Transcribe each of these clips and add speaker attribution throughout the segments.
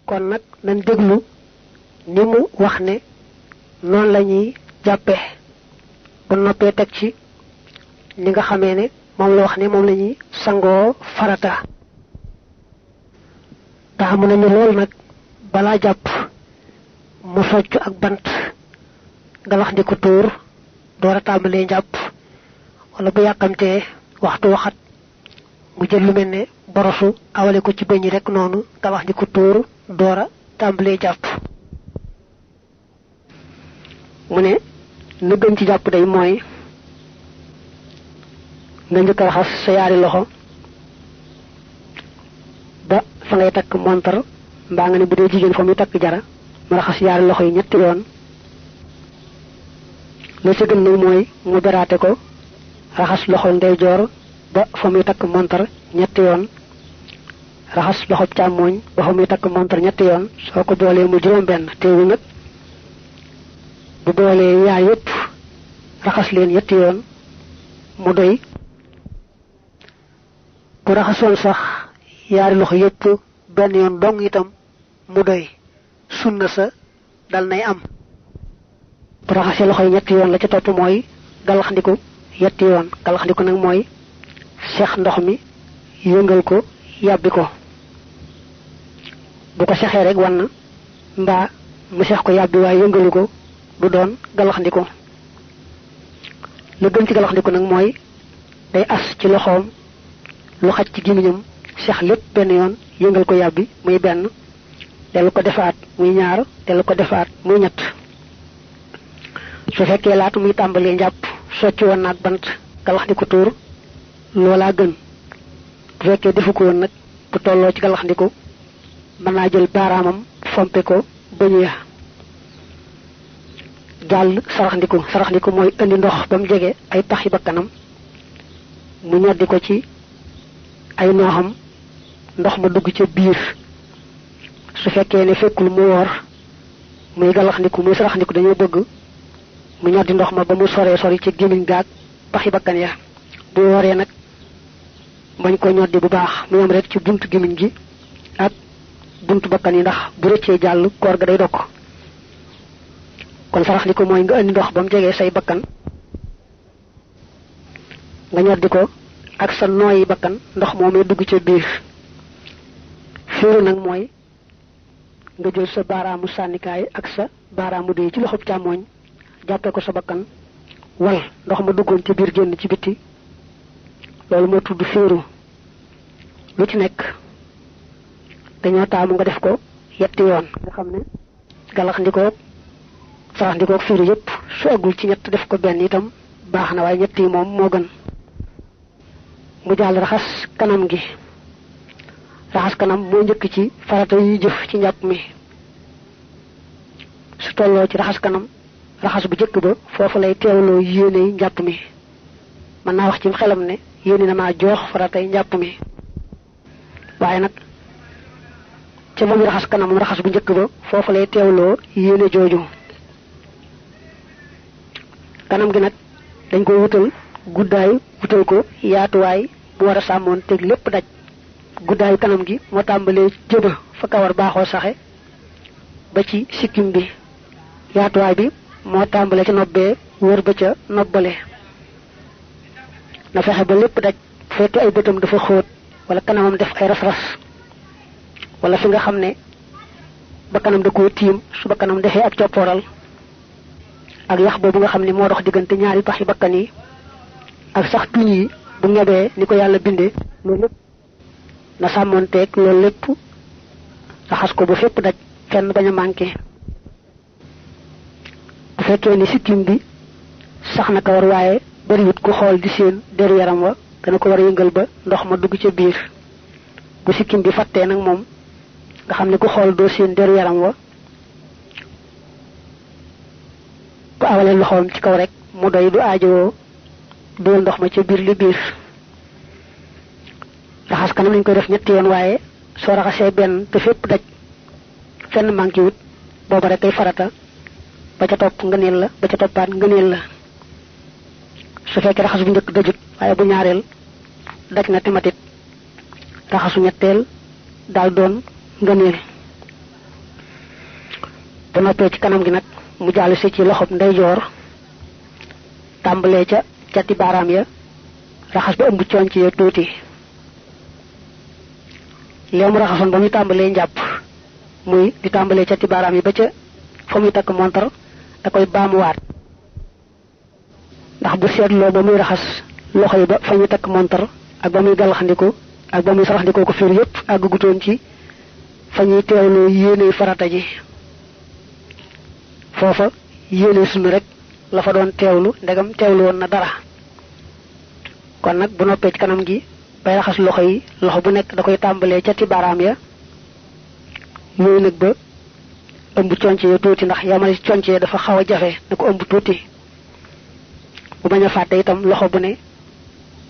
Speaker 1: kon nag nañ déglu ni mu wax ne noonu la ñuy jàppe bu noppee teg ci ni nga xamee ne moom la wax ne moom la ñuy sangoo farata taamu nañu lool nag balaa jàpp mu soccu ak bant galax di ko tuur door a tàmbalee jàpp wala bu yàkkamtee waxtu waxat mu jël lu mel ne borosu awale ko ci bëñ yi rek noonu galax di ko tuur door a tàmbalee jàpp mu ne lu gën ci jàpp day mooy nga njëkk a raxas sa yaari loxo ba fa ngay takk montar mbaa nga ne bu dee jigéen fa muy takk jara mu raxas yaari loxo yi ñetti yoon la ci gën nag mooy mu beraate ko raxas loxo ndeyjoor ba fa muy takk montar ñetti yoon raxas loxo càmmooñ ba fa muy takk montar ñetti yoon soo ko boolee mu juróom benn teewu nag bu boolee yaar yépp raxas leen ñetti yoon mu doy bu raxasoon sax yaari loxo yépp benn yoon dong itam mu doy sunna sa dal nay am bu raxasee loxo yi ñetti yoon la ca topp mooy galaxndiku yetti yoon galaxndiku nag mooy seex ndox mi yëngal ko yàbbi ko bu ko sexee rek wan na mbaa mu seex ko yàbbi waaye yëngalu ko du doon galaxndiku lu gën ci galaxndiku nag mooy day as ci loxoom lu xaj ci gémmiñam seex lépp benn yoon yëngal ko yàbbi muy benn dellu ko defaat muy ñaar dellu ko defaat muy ñett su fekkee laatu muy tàmbalee njàpp socc woon naag bant galaxndiku tuur loolaa gën bu fekkee defu ko woon nag bu tolloo ci galaxndiku mën naa jël baaraamam fompe ko bëñ ya jàll saraxndiku mooy indi ndox ba mu jege ay paxi bakkanam mu ñoddi ko ci ay nooxam ndox ma dugg ca biir su fekkee ne fekkul mu woor muy galaxndiku muy saraxndiku dañoo bëgg mu ñoddi ndox ma ba mu soree sori ci gémmiñ gaag paxi bakkan ya bu wooree nag bañ ko ñoddi bu baax mu yam rek ci buntu gémmiñ gi ak buntu bakkan yi ndax bu rëccee jàll koor ga day dokk kon saraxndiku mooy nga indi ndox ba mu jegee say bakkan nga ñoddi ko ak sa nooyi bakkan ndox moomee dugg ca biir fiiru nag mooy nga jël sa baaraamu sànnikaay ak sa baaraamu déy ci loxob càmmooñ jàppee ko sa bakkan wal ndox ma duggoon ci biir génn ci bitti loolu moo tudd fiiru lu ci nekk dañoo taamu nga def ko yetti yoon nga xam ne galaxndikoog saraxndikoog fiiru yépp su agul ci ñett def ko benn itam baax na waaye ñett yi moom moo gën mu jàll raxas kanam gi raxas kanam moo njëkk ci farata yi jëf ci njàpp mi su tolloo ci raxas kanam raxas bu jëkk ba foofu lay teewloo yéene njàpp mi mën naa wax ci xelam ne yéene na maa joox faratay njàpp mi waaye nag ca ba muy raxas kanam raxas bu njëkk ba foofu lay teewloo yéene jooju kanam gi nag dañ ko wutal guddaay wutal ko yaatuwaay bu war a sàmmoon teg lépp daj guddaayu kanam gi moo tàmbalee jëba fa kawar baaxoo saxe ba ci sikkim bi yaatuwaay bi moo tàmbalee ca nobbee wër ba ca nobbale na fexe ba lépp daj bu fekkee ay bëtam dafa xóot wala kanamam def ay ras-ras wala fi nga xam ne ba kanam da koo tiim su ba kanam defee ak coppooral ak yax boobu nga xam ne moo dox diggante ñaari pax yi bakkan yi ak sax tuñ yi bu ñebee ni ko yàlla bindee loolu lépp na sàmmoonteeg loolu lépp raxas ko ba fépp daj fenn bañ a manqué bu fekkee ni sikkim bi sax na kawar waaye bariwut ku xool di seen deru yaram wa dana ko war a yëngal ba ndox ma dugg ca biir bu sikkim bi fattee nag moom nga xam ne ku xool doo seen deru yaram wa bu awalee loxoom ci kaw rek mu doy du aajowoo dool ndox ma ca biir li biir raxas kanam lañ koy def ñetti yoon waaye soo raxasee benn te fépp daj fenn manqué wut booba rek kay farata ba ca topp ngëneel la ba ca toppaat ngëneel la su fekkee raxas bu njëkk dajut waaye bu ñaareel daj na tematit raxasu ñetteel daal doon ngëneel bu noppee ci kanam gi nag mu jàll si ci loxob ndeyjoor tàmbalee ca cati baaraam ya raxas ba ëmb conc ya tuuti léegi mu raxasoon ba muy tàmbalee njàpp muy di tàmbalee cati baaraam yi ba ca fa muy takk montar da koy baamuwaat ndax bu seetloo ba muy raxas loxo yi ba fa muy takk montar ak ba muy gàllaxandiku ak ba muy saraxandikoo ko fiir yépp àgg gutoon ci fa ñuy teewloo yéene farata ji foofa yéene sunna rek la fa doon teewlu ndegam teewlu woon na dara kon nag bu noppee ci kanam gi bay raxas loxo yi loxo bu nekk da koy tàmbalee ca ti baaraam ya yooyu nag ba ëmb conc ya tuuti ndax yamale ci conc ya dafa xaw a jafe na ko ëmb tuuti bu bañ a fàtte itam loxo bu ne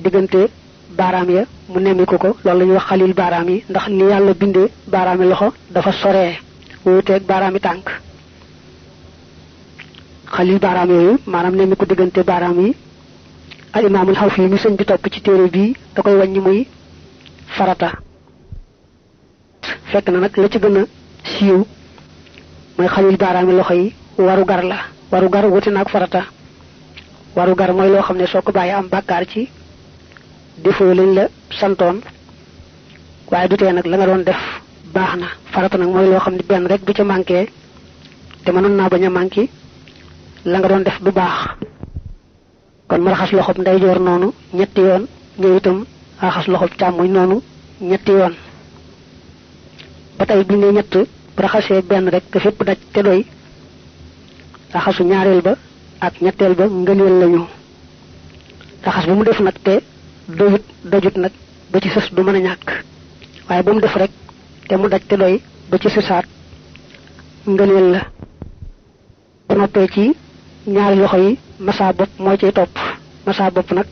Speaker 1: diggante baaraam ya mu nemmiku ko loolu la ñuy wax xalil baaraam yi ndax ni yàlla bindee baaraami loxo dafa soree wuuteeg baaraami tànk xalil baaraam yooyu maanaam nemmiku diggante baaraam yi al imaamul Xawfi yi mi sëñ bi topp ci téere bii da koy wàññi muy farata fekk na nag la ci gën a siiw mooy xalil baaraami loxo yi waru gar la waru gar wuti naag farata waru gar mooy loo xam ne soo ko bàyyi am bàkkaar ci defoo lañ la santoon waaye du tee nag la nga doon def baax na farata nag mooy loo xam ne benn rek bu ca manqué te mënoon naa bañ a manqué la nga doon def du baax kon mu raxas loxob ndeyjoor noonu ñetti yoon ñëw itam raxas loxob càmmoñ noonu ñetti yoon ba tey bi ne ñett bu raxasee benn rek te fépp daj te doy raxasu ñaareel ba ak ñetteel ba ngëneel lañu raxas ba mu def nag te dojut nag ba ci sës du mën a ñàkk waaye ba mu def rek te mu daj te doy ba ci sësaat ngëneel la bu noppee ci ñaari loxo yi massa bopp moo ciy topp massa bopp nag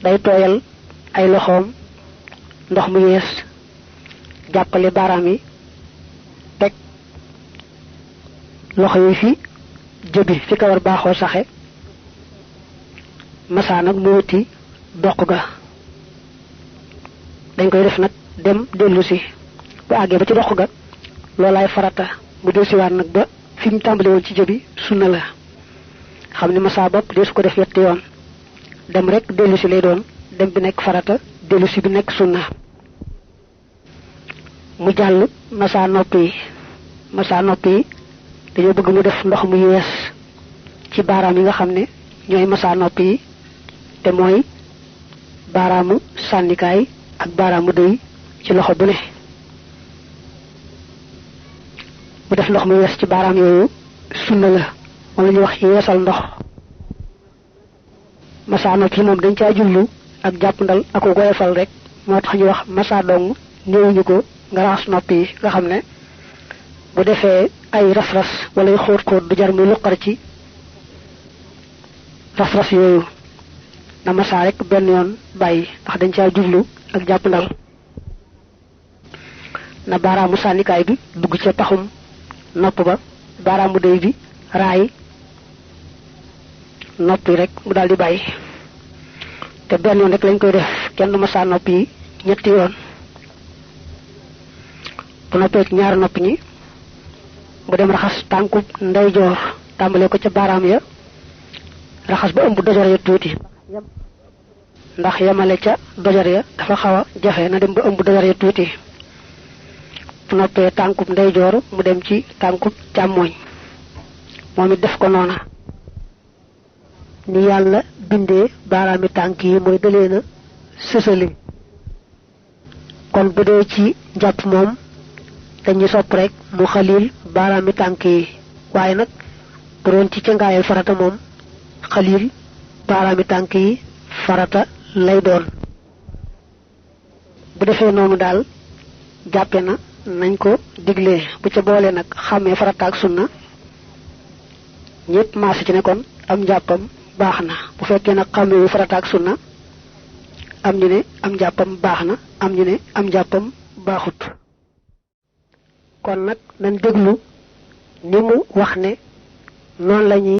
Speaker 1: day tooyal ay loxoom ndox mu yees jàppale baaraam yi teg loxo yi fi jëbi fi kawar baaxoo saxe massa nag mu wuti doq ga dañ koy def nag dem dellu si bu àggee ba ci doq ga loolaay farata mu dellusiwaat nag ba fi mu tàmbali woon ci jëbi sunna la xam ne massa bopp dee su ko def yetti yoon dem rek dellu si lay doon dem bi nekk farata dellu si bi nekk sunna mu jàll massa nopp yi dañoo bëgg mu def ndox mu yees ci baaraam yi nga xam ne ñooy massa nopp yi te mooy baaraamu sànnikaay ak baaraamu dëy ci loxo bu ne mu def ndox mu yees ci baaraam yooyu sunna la moom la ñuy wax yeesal ndox massa nopp yi moom dañ caa jublu ak jàppandal ak ko goyefal rek moo tax ñu wax massa dong néewuñu ko nga raxas nopp yi nga xam ne bu defee ay ras-ras wala ay xóot-xóot du jar muy luqar ci ras-ras yooyu na massa rek benn yoon bàyyi ndax dañ caa jublu ak jàppandal na baaraamu sànnikaay bi dugg ca paxum nopp ba baaraamu dëy bi raay nopp yi rek mu daal di bàyyi te benn yoon rek lañ koy def kenn du massa nopp yi ñetti yoon bu noppee ci ñaari nopp ñi mu dem raxas tànku ndeyjoor tàmbalee ko ca baaraam ya raxas ba ëmb dojor ya tuuti ndax yemale ca dojor ya dafa xaw a jafe na dem ba ëmb dojor ya tuuti bu noppee tànkub ndeyjoor mu dem ci tànkub càmmooñ moom it def ko noona ni yàlla bindee baaraami tànk yi mooy dalee na sësali kon bu dee ci njàpp moom dañuy sopp rek mu xalil baaraami tànk yi waaye nag bu doon ci cangaayal farata moom xalil baaraami tànk yi farata lay doon bu defee noonu daal jàppe na nañ ko diglee bu ca boole nag xàmmee farata ak sunna ñépp maase ci ne kon am njàppam baax na bu fekkee nag xàmmewu farata ak sunna am ñu ne am njàppam baax na am ñu ne am njàppam baaxut kon nag nañ déglu ni mu wax ne noonu lañuy